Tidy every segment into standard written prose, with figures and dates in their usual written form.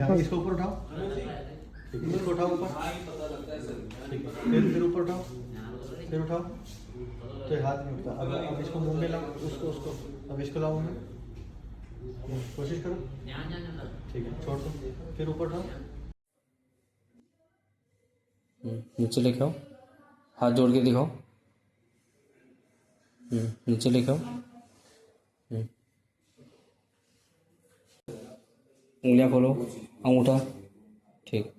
इसको ऊपर उठाओ, ठीक है, इसको उठाओ ऊपर, ठीक है, फिर ऊपर उठाओ, फिर उठाओ, तो ये हाथ नहीं उठता। अब इसको मुंह में लाओ, उसको अब इसको लाओ मुंह में, कोशिश करो, ठीक है, छोड़ दो, फिर ऊपर उठाओ, नीचे लेके आओ, हाथ जोड़ के दिखाओ, नीचे लेके आओ, उंगलियां खोलो, अंगूठा, ठीक।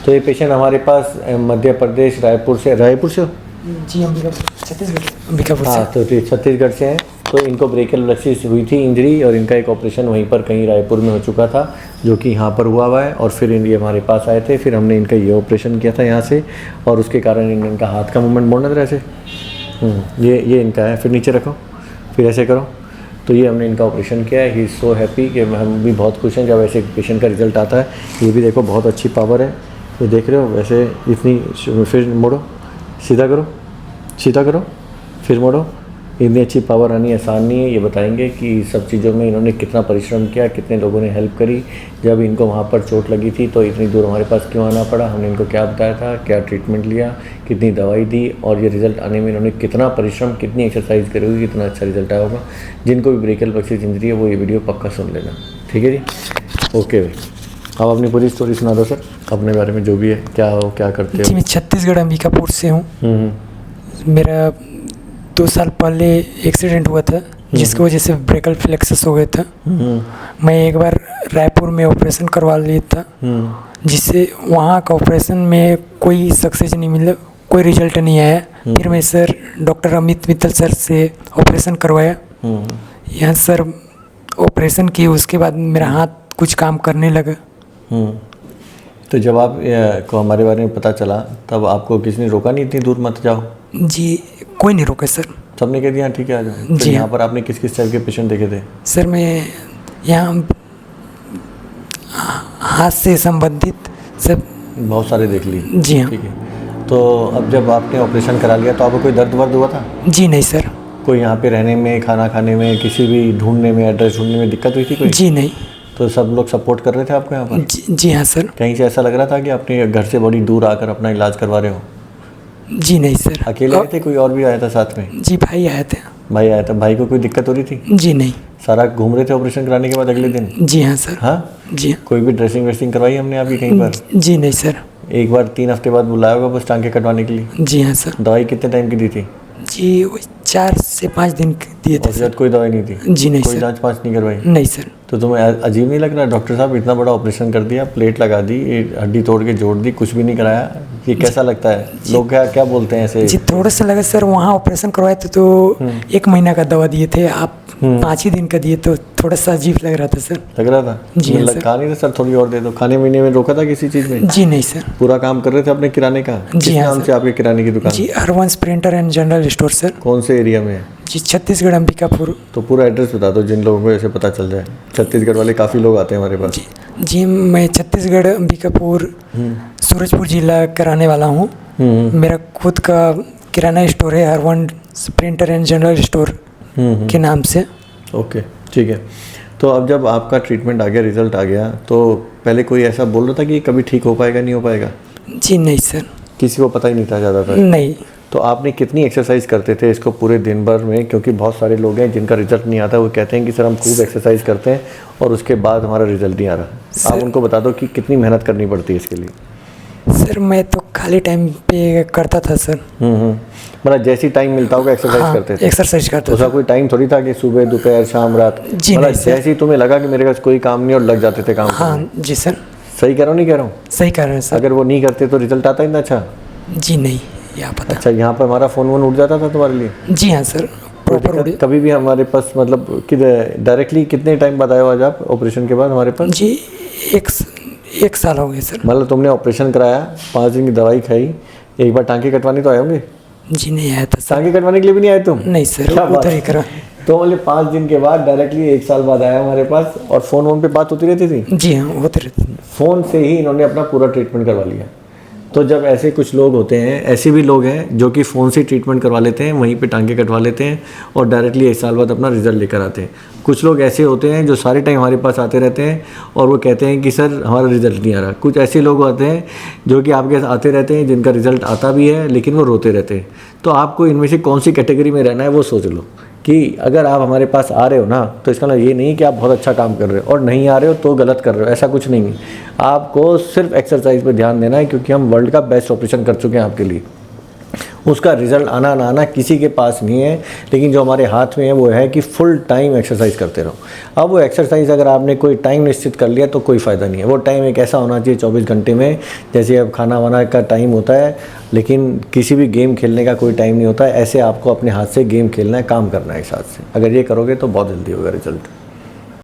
तो ये पेशेंट हमारे पास मध्य प्रदेश रायपुर से हो? जी अंबिकापुर, छत्तीसगढ़ अंबिकापुर से। हाँ, तो ये छत्तीसगढ़ से हैं। तो इनको ब्रेकियल प्लेक्सिस हुई थी इंजरी, और इनका एक ऑपरेशन वहीं पर कहीं रायपुर में हो चुका था, जो कि यहाँ पर हुआ है। और फिर ये हमारे पास आए थे, फिर हमने इनका ये ऑपरेशन किया था यहाँ से, और उसके कारण इनका हाथ का मूवमेंट मोड़ना था ऐसे। ये इनका है। फिर नीचे रखो, फिर ऐसे करो। तो ये हमने इनका ऑपरेशन किया है। ही इज़ सो हैप्पी कि हम भी बहुत खुश हैं जब ऐसे पेशेंट का रिजल्ट आता है। ये भी देखो बहुत अच्छी पावर है, ये देख रहे हो वैसे इतनी। फिर मोड़ो, सीधा करो, फिर मोड़ो। इतनी अच्छी पावर आनी आसान नहीं है। ये बताएंगे कि सब चीज़ों में इन्होंने कितना परिश्रम किया, कितने लोगों ने हेल्प करी। जब इनको वहाँ पर चोट लगी थी तो इतनी दूर हमारे पास क्यों आना पड़ा, हमने इनको क्या बताया था, क्या ट्रीटमेंट लिया, कितनी दवाई दी, और ये रिज़ल्ट आने में इन्होंने कितना परिश्रम, कितनी एक्सरसाइज करी होगी, कितना अच्छा रिजल्ट आया होगा। जिनको भी ब्रेकियल प्लेक्सिस इंजरी है वो ये वीडियो पक्का सुन लेना, ठीक है जी। ओके भाई, अब अपनी पूरी स्टोरी सुना दो सर, अपने बारे में जो भी है, क्या हो, क्या करते हो। जी मैं छत्तीसगढ़ अंबिकापुर से हूँ। मेरा 2 साल पहले एक्सीडेंट हुआ था, जिसकी वजह से ब्रेकियल प्लेक्सिस हो गया था। मैं एक बार रायपुर में ऑपरेशन करवा लिया था, जिससे वहाँ का ऑपरेशन में कोई सक्सेस नहीं मिला, कोई रिजल्ट नहीं आया। फिर मैं sir doctor Amit Mittal sir से ऑपरेशन करवाया। यहाँ सर ऑपरेशन किए, उसके बाद मेरा हाथ कुछ काम करने लगा। तो जब आप को हमारे बारे में पता चला, तब आपको किसी ने रोका नहीं, इतनी दूर मत जाओ? जी कोई नहीं रोका सर। सबने कह दिया ठीक है आ जाओ। तो जी यहाँ पर आपने किस किस टाइप के पेशेंट देखे थे? सर मैं यहाँ हाथ से संबंधित सब बहुत सारे देख लिए। जी हाँ। ठीक है। तो अब जब आपने ऑपरेशन करा लिया तो आपको कोई दर्द वर्द हुआ था? जी नहीं सर। कोई यहाँ पे रहने में, खाना खाने में, किसी भी ढूंढने में, एड्रेस ढूंढने में दिक्कत हुई थी कोई? जी नहीं। तो सब लोग सपोर्ट कर रहे थे आपको यहाँ पर? जी हाँ सर। कहीं से ऐसा लग रहा था कि अपने घर से बड़ी दूर आकर अपना इलाज करवा रहे हो? जी नहीं सर। अकेले आए थे, कोई और भी आया था साथ में? जी भाई आए थे। भाई आया था। भाई को कोई दिक्कत हो रही थी? जी नहीं। सारा घूम रहे थे ऑपरेशन कराने के बाद अगले दिन? जी हाँ सर। हाँ जी हाँ। कोई भी ड्रेसिंग वेसिंग करवाई हमने आपकी कहीं पर? जी नहीं सर। एक बार 3 हफ्ते बाद बुलाया होगा बस टांगे कटवाने के लिए? जी हाँ सर। दवाई कितने टाइम की दी थी? जी 4 से 5 दिन दिए थे उसके सर। बाद कोई दवाई नहीं थी? जी नहीं कोई सर। जांच पाँच नहीं करवाई? नहीं सर। तो तुम्हें अजीब नहीं लग रहा डॉक्टर साहब इतना बड़ा ऑपरेशन कर दिया, प्लेट लगा दी, एक हड्डी तोड़ के जोड़ दी, कुछ भी नहीं कराया, ये कैसा लगता है? लोग क्या क्या बोलते हैं ऐसे? जी थोड़ा सा लगा सर, वहाँ ऑपरेशन करवाए थे तो 1 महीना का दवा दिए थे, आप 5 ही दिन का दिए, तो थोड़ा सा अजीब लग रहा था सर। लग रहा था? जी हाँ सर। कहा नहीं था सर थोड़ी और दे दो? खाने पीने में रोका था किसी चीज़ में? जी नहीं सर। पूरा काम कर रहे थे अपने किराने का? जी किस हाँ नाम सर। से आपके किराने की दुकान? जी Harvansh printer and general store sir. कौन से एरिया में है? जी छत्तीसगढ़ अंबिकापुर। तो पूरा एड्रेस बता दो जिन लोगों को ऐसे पता चल जाए। छत्तीसगढ़ वाले काफ़ी लोग आते हैं हमारे पास। जी मैं छत्तीसगढ़ अंबिकापुर सूरजपुर जिला का रहने वाला हूँ। मेरा खुद का किराना स्टोर है, Harvansh printer and general store के नाम से। ओके ठीक है। तो अब जब आपका ट्रीटमेंट आ गया, रिजल्ट आ गया, तो पहले कोई ऐसा बोल रहा था कि कभी ठीक हो पाएगा, नहीं हो पाएगा? जी नहीं सर। किसी को पता ही नहीं था ज़्यादातर? नहीं। तो आपने कितनी एक्सरसाइज करते थे इसको पूरे दिन भर में? क्योंकि बहुत सारे लोग हैं जिनका रिजल्ट नहीं आता, वो कहते हैं कि सर हम खूब एक्सरसाइज करते हैं और उसके बाद हमारा रिजल्ट नहीं आ रहा। आप उनको बता दो कि कितनी मेहनत करनी पड़ती है इसके लिए। सर मैं तो खाली टाइम पे करता था सर। मतलब जैसी टाइम मिलता होगा एक्सरसाइज करते थे? एक्सरसाइज करता उसका था। कोई टाइम थोड़ी था कि सुबह, दोपहर, शाम, रात? जी मतलब नहीं सर। जैसे ही तुम्हें लगा कि मेरे पास कोई काम नहीं और लग जाते थे काम करने। हाँ जी सर। सही कह रहा हूँ नहीं कह रहा हूँ? सही कह रहे हैं सर। अगर वो नहीं करते तो रिजल्ट आता इतना अच्छा? जी नहीं, यह पता। अच्छा, यहाँ पर हमारा फ़ोन वोन उठ जाता था तुम्हारे लिए? जी हाँ सर, कोई प्रॉपर दिक्कत कभी भी हमारे पास? मतलब कि डायरेक्टली कितने टाइम बाद आए हो आज आप ऑपरेशन के बाद हमारे पास? जी एक साल हो गए सर। मतलब तुमने ऑपरेशन कराया, 5 दिन की दवाई खाई, एक बार टांके कटवाने तो आए होंगे? जी नहीं आया था सर। टांके कटवाने के लिए भी नहीं आए तुम? नहीं सर, क्या बात उधर ही है? करा। तो मतलब 5 दिन के बाद डायरेक्टली 1 साल बाद आया हमारे पास, और फ़ोन वोन पे बात होती रहती थी? जी हाँ होते रहते। फ़ोन से ही इन्होंने अपना पूरा ट्रीटमेंट करवा लिया। तो जब ऐसे कुछ लोग होते हैं, ऐसे भी लोग हैं जो कि फ़ोन से ट्रीटमेंट करवा लेते हैं, वहीं पे टांगे कटवा लेते हैं और डायरेक्टली 1 साल बाद अपना रिज़ल्ट लेकर आते हैं। कुछ लोग ऐसे होते हैं जो सारे टाइम हमारे पास आते रहते हैं और वो कहते हैं कि सर हमारा रिज़ल्ट नहीं आ रहा। कुछ ऐसे लोग आते हैं जो कि आपके साथ आते रहते हैं, जिनका रिज़ल्ट आता भी है लेकिन वो रोते रहते हैं। तो आपको इनमें से कौन सी कैटेगरी में रहना है वो सोच लो कि अगर आप हमारे पास आ रहे हो ना, तो इसका मतलब ये नहीं कि आप बहुत अच्छा काम कर रहे हो, और नहीं आ रहे हो तो गलत कर रहे हो, ऐसा कुछ नहीं है। आपको सिर्फ एक्सरसाइज पे ध्यान देना है, क्योंकि हम वर्ल्ड का बेस्ट ऑपरेशन कर चुके हैं आपके लिए। उसका रिज़ल्ट आना ना आना किसी के पास नहीं है, लेकिन जो हमारे हाथ में है वो है कि फुल टाइम एक्सरसाइज करते रहो। अब वो एक्सरसाइज अगर आपने कोई टाइम निश्चित कर लिया तो कोई फ़ायदा नहीं है। वो टाइम एक ऐसा होना चाहिए 24 घंटे में, जैसे अब खाना वाना का टाइम होता है, लेकिन किसी भी गेम खेलने का कोई टाइम नहीं होता है। ऐसे आपको अपने हाथ से गेम खेलना है, काम करना है इस हाथ से। अगर ये करोगे तो बहुत जल्दी होगा रिजल्ट।